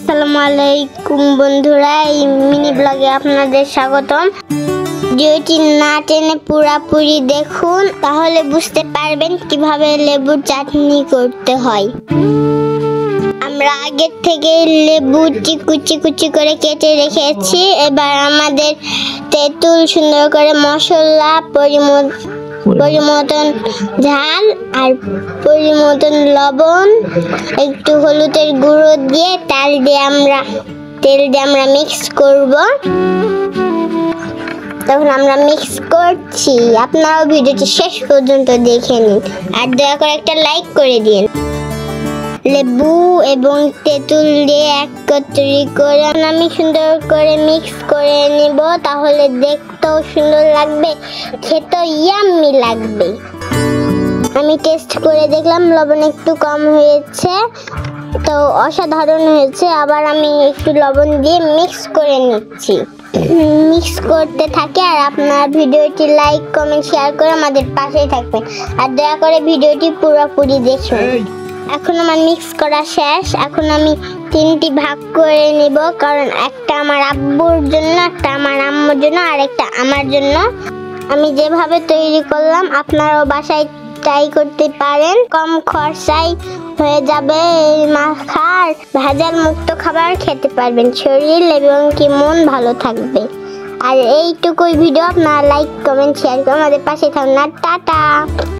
আসসালামু আলাইকুম বন্ধুরা, এই মিনি ব্লগে আপনাদের স্বাগতম। ভিডিওটি না টেনে পুরোপুরি দেখুন, তাহলে বুঝতে পারবেন কিভাবে লেবুর চাটনি করতে হয়। আমরা আগে থেকে লেবুটি কুচি কুচি করে কেটে রেখেছি। এবার আমাদের তেঁতুল, সুন্দর করে মশলা, পরিমতন ঝাল আর পরিমতন লবণ, একটু হলুদের গুঁড়ো দিয়ে তেল দিয়ে আমরা মিক্স করব। তখন আমরা মিক্স করছি। আপনারাও ভিডিওটি শেষ পর্যন্ত দেখে নিন আর দয়া করে একটা লাইক করে দিন। লেবু এবং তেঁতুল দিয়ে একত্রিত করে আমি সুন্দর করে মিক্স করে নেব, তাহলে দেখতেও সুন্দর লাগবে, খেতেও ইয়াম্মি লাগবে। আমি টেস্ট করে দেখলাম লবণ একটু কম হয়েছে, তো অসাধারণ হয়েছে। আবার আমি একটু লবণ দিয়ে মিক্স করে নিচ্ছি। মিক্স করতে থাকি আর আপনারা ভিডিওটি লাইক, কমেন্ট, শেয়ার করে আমাদের পাশেই থাকবেন আর দয়া করে ভিডিওটি পুরোপুরি দেখুন। এখন আমার মিক্স করা শেষ। এখন আমি তিনটি ভাগ করে নেব, কারণ একটা আমার আব্বুর জন্য, একটা আমার আম্মুর জন্য আর একটা আমার জন্য। আমি যেভাবে তৈরি করলাম আপনারাও বাসায় ট্রাই করতে পারেন। কম খরচায় হয়ে যাবে এই মাখার ভেজাল মুক্ত খাবার খেতে পারবেন, শরীর এবং কি মন ভালো থাকবে। আর এইটুকুই ভিডিও, আপনারা লাইক, কমেন্ট, শেয়ার করে আমাদের পাশে থাকুন। টাটা।